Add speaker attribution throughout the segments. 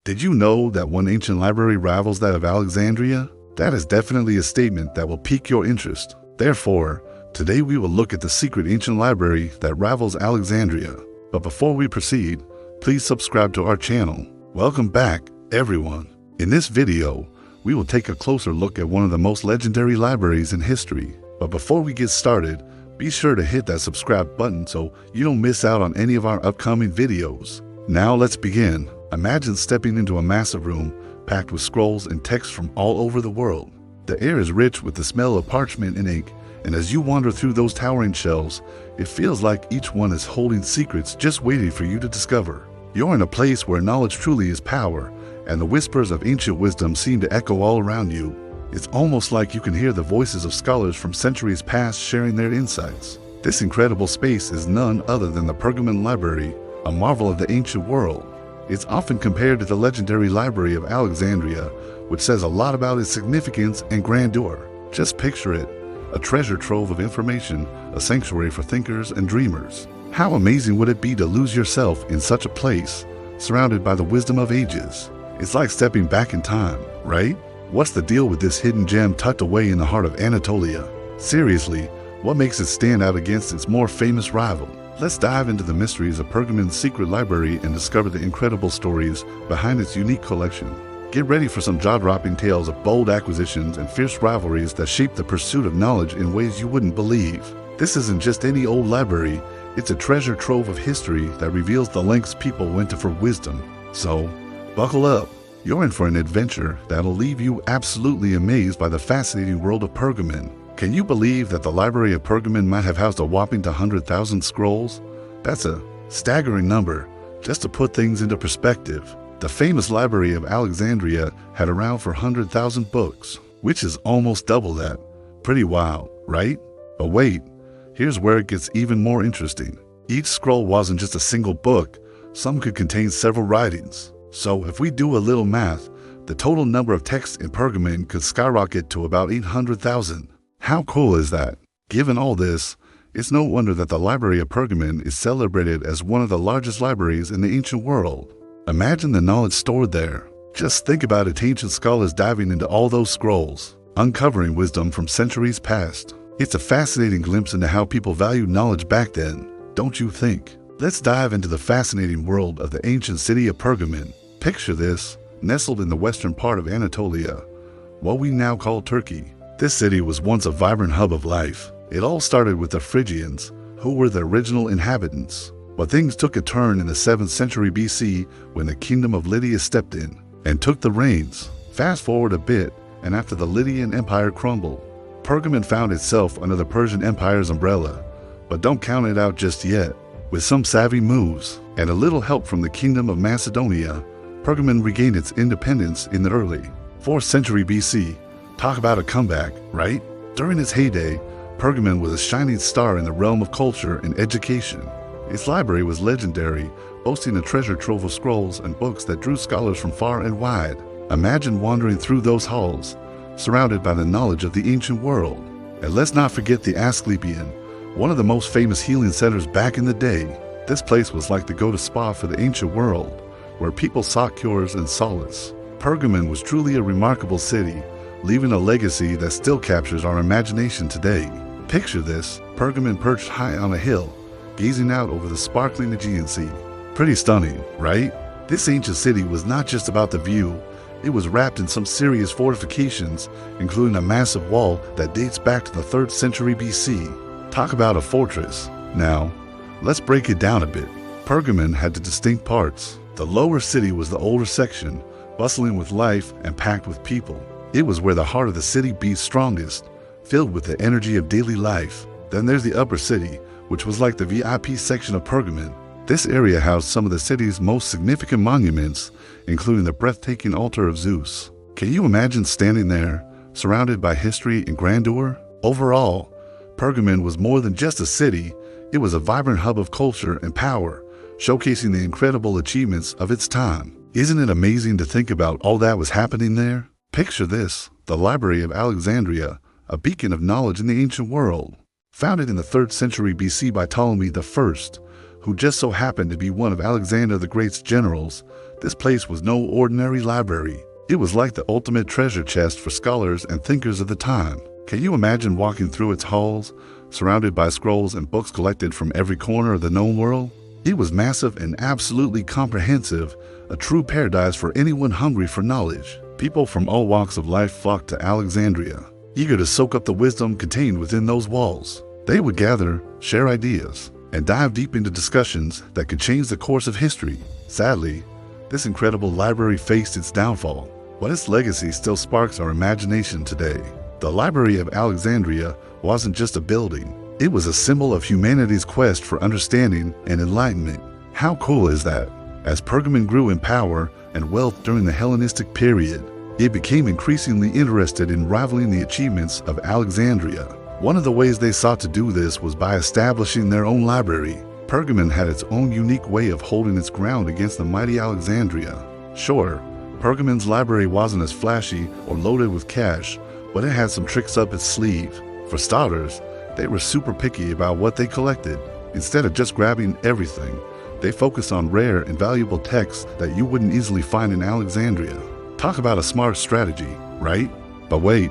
Speaker 1: Did you know that one ancient library rivals that of Alexandria? That is definitely a statement that will pique your interest. Therefore, today we will look at the secret ancient library that rivals Alexandria. But before we proceed, please subscribe to our channel. Welcome back, everyone. In this video, we will take a closer look at one of the most legendary libraries in history. But before we get started, be sure to hit that subscribe button so you don't miss out on any of our upcoming videos. Now let's begin. Imagine stepping into a massive room packed with scrolls and texts from all over the world. The air is rich with the smell of parchment and ink, and as you wander through those towering shelves, it feels like each one is holding secrets just waiting for you to discover. You're in a place where knowledge truly is power, and the whispers of ancient wisdom seem to echo all around you. It's almost like you can hear the voices of scholars from centuries past sharing their insights. This incredible space is none other than the Pergamon Library, a marvel of the ancient world. It's often compared to the legendary Library of Alexandria, which says a lot about its significance and grandeur. Just picture it, a treasure trove of information, a sanctuary for thinkers and dreamers. How amazing would it be to lose yourself in such a place, surrounded by the wisdom of ages? It's like stepping back in time, right? What's the deal with this hidden gem tucked away in the heart of Anatolia? Seriously, what makes it stand out against its more famous rival? Let's dive into the mysteries of Pergamon's secret library and discover the incredible stories behind its unique collection. Get ready for some jaw-dropping tales of bold acquisitions and fierce rivalries that shape the pursuit of knowledge in ways you wouldn't believe. This isn't just any old library, it's a treasure trove of history that reveals the lengths people went to for wisdom. So, buckle up. You're in for an adventure that'll leave you absolutely amazed by the fascinating world of Pergamon. Can you believe that the Library of Pergamon might have housed a whopping 100,000 scrolls? That's a staggering number. Just to put things into perspective, the famous Library of Alexandria had around 400,000 books, which is almost double that. Pretty wild, right? But wait, here's where it gets even more interesting. Each scroll wasn't just a single book, some could contain several writings. So if we do a little math, the total number of texts in Pergamon could skyrocket to about 800,000. How cool is that? Given all this, it's no wonder that the Library of Pergamon is celebrated as one of the largest libraries in the ancient world. Imagine the knowledge stored there. Just think about its ancient scholars diving into all those scrolls, uncovering wisdom from centuries past. It's a fascinating glimpse into how people valued knowledge back then, don't you think? Let's dive into the fascinating world of the ancient city of Pergamon. Picture this, nestled in the western part of Anatolia, what we now call Turkey. This city was once a vibrant hub of life. It all started with the Phrygians, who were the original inhabitants. But things took a turn in the 7th century BC when the kingdom of Lydia stepped in and took the reins. Fast forward a bit, and after the Lydian Empire crumbled, Pergamon found itself under the Persian Empire's umbrella. But don't count it out just yet. With some savvy moves and a little help from the Kingdom of Macedonia, Pergamon regained its independence in the early 4th century BC. Talk about a comeback, right? During its heyday, Pergamon was a shining star in the realm of culture and education. Its library was legendary, boasting a treasure trove of scrolls and books that drew scholars from far and wide. Imagine wandering through those halls, surrounded by the knowledge of the ancient world. And let's not forget the Asclepion, one of the most famous healing centers back in the day. This place was like the go-to spa for the ancient world, where people sought cures and solace. Pergamon was truly a remarkable city, leaving a legacy that still captures our imagination today. Picture this, Pergamon perched high on a hill, gazing out over the sparkling Aegean Sea. Pretty stunning, right? This ancient city was not just about the view, it was wrapped in some serious fortifications, including a massive wall that dates back to the 3rd century BC. Talk about a fortress. Now, let's break it down a bit. Pergamon had the distinct parts. The lower city was the older section, bustling with life and packed with people. It was where the heart of the city beat strongest, filled with the energy of daily life. Then there's the upper city, which was like the VIP section of Pergamon. This area housed some of the city's most significant monuments, including the breathtaking altar of Zeus. Can you imagine standing there, surrounded by history and grandeur? Overall, Pergamon was more than just a city, it was a vibrant hub of culture and power, showcasing the incredible achievements of its time. Isn't it amazing to think about all that was happening there? Picture this, the Library of Alexandria, a beacon of knowledge in the ancient world. Founded in the 3rd century BC by Ptolemy I, who just so happened to be one of Alexander the Great's generals, This place was no ordinary library. It was like the ultimate treasure chest for scholars and thinkers of the time. Can you imagine walking through its halls, surrounded by scrolls and books collected from every corner of the known world? It was massive and absolutely comprehensive, a true paradise for anyone hungry for knowledge. People from all walks of life flocked to Alexandria, eager to soak up the wisdom contained within those walls. They would gather, share ideas, and dive deep into discussions that could change the course of history. Sadly, this incredible library faced its downfall, but its legacy still sparks our imagination today. The Library of Alexandria wasn't just a building. It was a symbol of humanity's quest for understanding and enlightenment. How cool is that? As Pergamon grew in power and wealth during the Hellenistic period, it became increasingly interested in rivaling the achievements of Alexandria. One of the ways they sought to do this was by establishing their own library. Pergamon had its own unique way of holding its ground against the mighty Alexandria. Sure, Pergamon's library wasn't as flashy or loaded with cash, but it had some tricks up its sleeve. For starters, they were super picky about what they collected. Instead of just grabbing everything, they focused on rare and valuable texts that you wouldn't easily find in Alexandria. Talk about a smart strategy, right? But wait,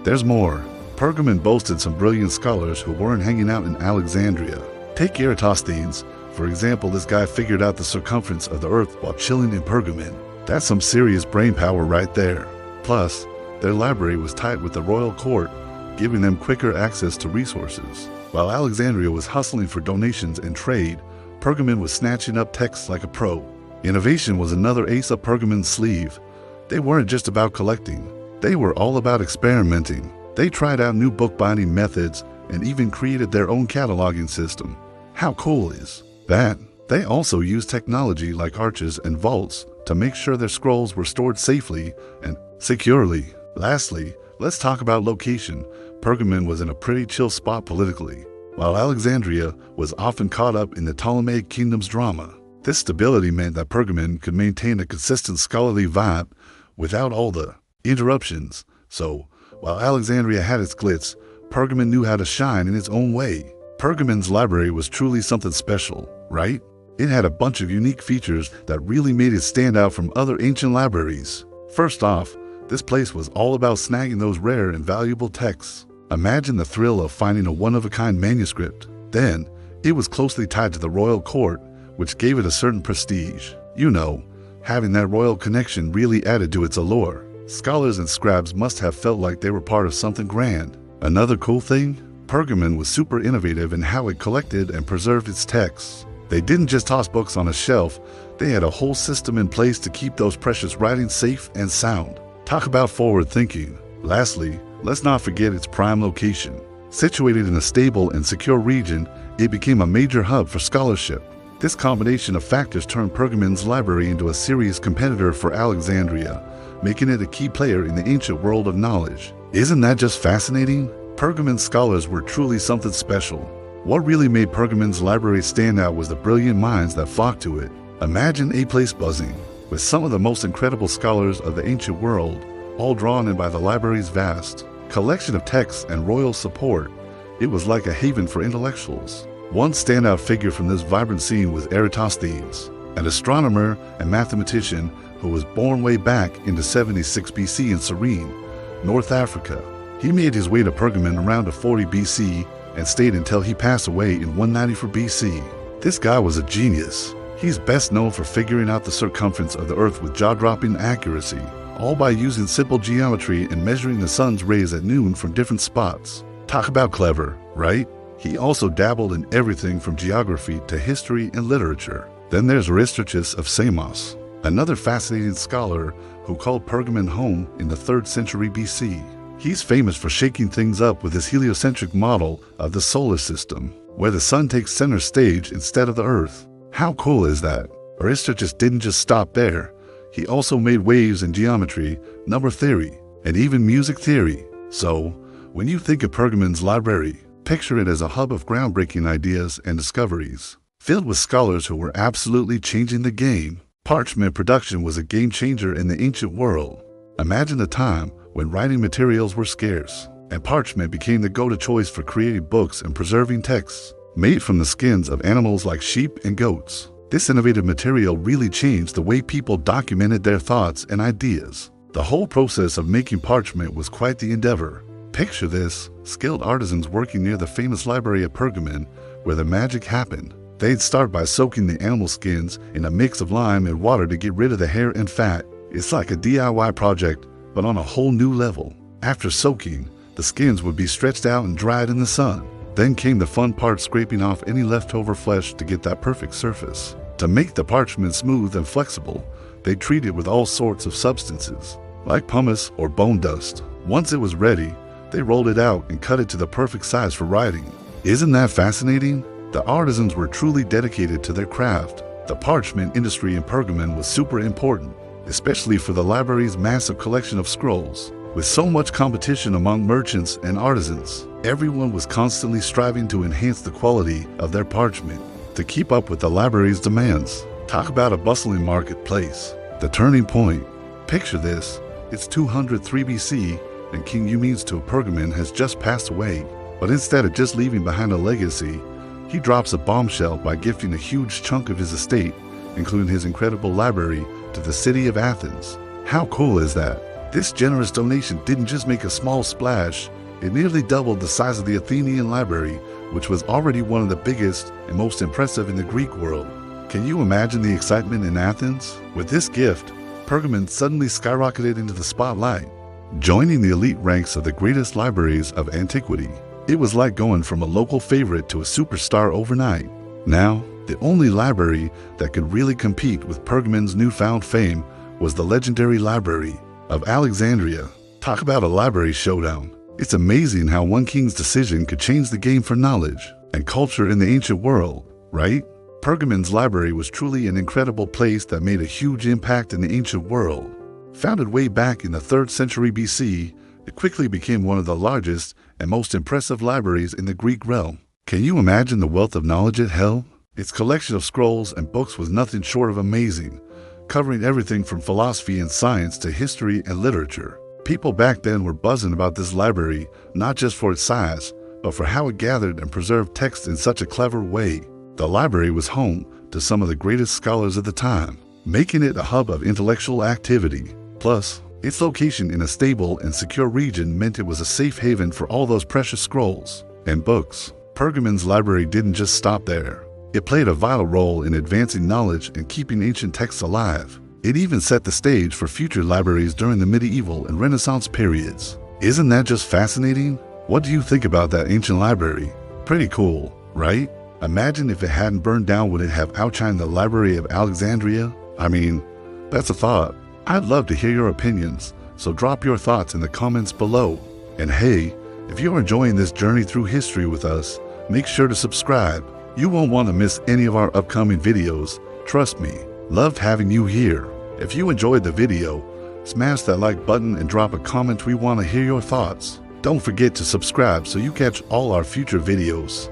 Speaker 1: there's more. Pergamon boasted some brilliant scholars who weren't hanging out in Alexandria. Take Eratosthenes. For example, this guy figured out the circumference of the earth while chilling in Pergamon. That's some serious brainpower right there. Plus, their library was tight with the royal court, giving them quicker access to resources. While Alexandria was hustling for donations and trade, Pergamon was snatching up texts like a pro. Innovation was another ace up Pergamon's sleeve. They weren't just about collecting. They were all about experimenting. They tried out new bookbinding methods and even created their own cataloging system. How cool is that? They also used technology like arches and vaults to make sure their scrolls were stored safely and securely. Lastly, let's talk about location. Pergamon was in a pretty chill spot politically, while Alexandria was often caught up in the Ptolemaic kingdom's drama. This stability meant that Pergamon could maintain a consistent scholarly vibe without all the interruptions. So, while Alexandria had its glitz, Pergamon knew how to shine in its own way. Pergamon's library was truly something special, right? It had a bunch of unique features that really made it stand out from other ancient libraries. First off, this place was all about snagging those rare and valuable texts. Imagine the thrill of finding a one-of-a-kind manuscript. Then, it was closely tied to the royal court, which gave it a certain prestige. You know, having that royal connection really added to its allure. Scholars and scribes must have felt like they were part of something grand. Another cool thing? Pergamon was super innovative in how it collected and preserved its texts. They didn't just toss books on a shelf, they had a whole system in place to keep those precious writings safe and sound. Talk about forward thinking. Lastly, let's not forget its prime location. Situated in a stable and secure region, it became a major hub for scholarship. This combination of factors turned Pergamon's library into a serious competitor for Alexandria, making it a key player in the ancient world of knowledge. Isn't that just fascinating? Pergamon's scholars were truly something special. What really made Pergamon's library stand out was the brilliant minds that flocked to it. Imagine a place buzzing with some of the most incredible scholars of the ancient world, all drawn in by the library's vast collection of texts and royal support. It was like a haven for intellectuals. One standout figure from this vibrant scene was Eratosthenes, an astronomer and mathematician who was born way back into 76 BC in Cyrene, North Africa. He made his way to Pergamon around 40 BC and stayed until he passed away in 194 BC. This guy was a genius. He's best known for figuring out the circumference of the Earth with jaw-dropping accuracy, all by using simple geometry and measuring the sun's rays at noon from different spots. Talk about clever, right? He also dabbled in everything from geography to history and literature. Then there's Aristarchus of Samos, another fascinating scholar who called Pergamon home in the 3rd century BC. He's famous for shaking things up with his heliocentric model of the solar system, where the sun takes center stage instead of the Earth. How cool is that? Aristarchus didn't just stop there. He also made waves in geometry, number theory, and even music theory. So, when you think of Pergamon's library, picture it as a hub of groundbreaking ideas and discoveries, filled with scholars who were absolutely changing the game. Parchment production was a game changer in the ancient world. Imagine the time when writing materials were scarce, and parchment became the go-to choice for creating books and preserving texts made from the skins of animals like sheep and goats. This innovative material really changed the way people documented their thoughts and ideas. The whole process of making parchment was quite the endeavor. Picture this: skilled artisans working near the famous Library of Pergamon, where the magic happened. They'd start by soaking the animal skins in a mix of lime and water to get rid of the hair and fat. It's like a DIY project, but on a whole new level. After soaking, the skins would be stretched out and dried in the sun. Then came the fun part, scraping off any leftover flesh to get that perfect surface. To make the parchment smooth and flexible, they treat it with all sorts of substances, like pumice or bone dust. Once it was ready, they rolled it out and cut it to the perfect size for writing. Isn't that fascinating? The artisans were truly dedicated to their craft. The parchment industry in Pergamon was super important, especially for the library's massive collection of scrolls. With so much competition among merchants and artisans, everyone was constantly striving to enhance the quality of their parchment to keep up with the library's demands. Talk about a bustling marketplace. The turning point. Picture this: it's 203 BC, and King Yumi's to Pergamon has just passed away. But instead of just leaving behind a legacy, he drops a bombshell by gifting a huge chunk of his estate, including his incredible library, to the city of Athens. How cool is that? This generous donation didn't just make a small splash, it nearly doubled the size of the Athenian library, which was already one of the biggest and most impressive in the Greek world. Can you imagine the excitement in Athens? With this gift, Pergamon suddenly skyrocketed into the spotlight, joining the elite ranks of the greatest libraries of antiquity. It was like going from a local favorite to a superstar overnight. Now, the only library that could really compete with Pergamon's newfound fame was the legendary Library of Alexandria. Talk about a library showdown. It's amazing how one king's decision could change the game for knowledge and culture in the ancient world, right? Pergamon's library was truly an incredible place that made a huge impact in the ancient world. Founded way back in the 3rd century BC, it quickly became one of the largest and most impressive libraries in the Greek realm. Can you imagine the wealth of knowledge it held? Its collection of scrolls and books was nothing short of amazing, covering everything from philosophy and science to history and literature. People back then were buzzing about this library, not just for its size, but for how it gathered and preserved texts in such a clever way. The library was home to some of the greatest scholars of the time, making it a hub of intellectual activity. Plus, its location in a stable and secure region meant it was a safe haven for all those precious scrolls and books. Pergamon's library didn't just stop there. It played a vital role in advancing knowledge and keeping ancient texts alive. It even set the stage for future libraries during the medieval and Renaissance periods. Isn't that just fascinating? What do you think about that ancient library? Pretty cool, right? Imagine if it hadn't burned down, would it have outshined the Library of Alexandria? I mean, that's a thought. I'd love to hear your opinions, so drop your thoughts in the comments below. And hey, if you're enjoying this journey through history with us, make sure to subscribe. You won't want to miss any of our upcoming videos. Trust me, loved having you here. If you enjoyed the video, smash that like button and drop a comment. We want to hear your thoughts. Don't forget to subscribe so you catch all our future videos.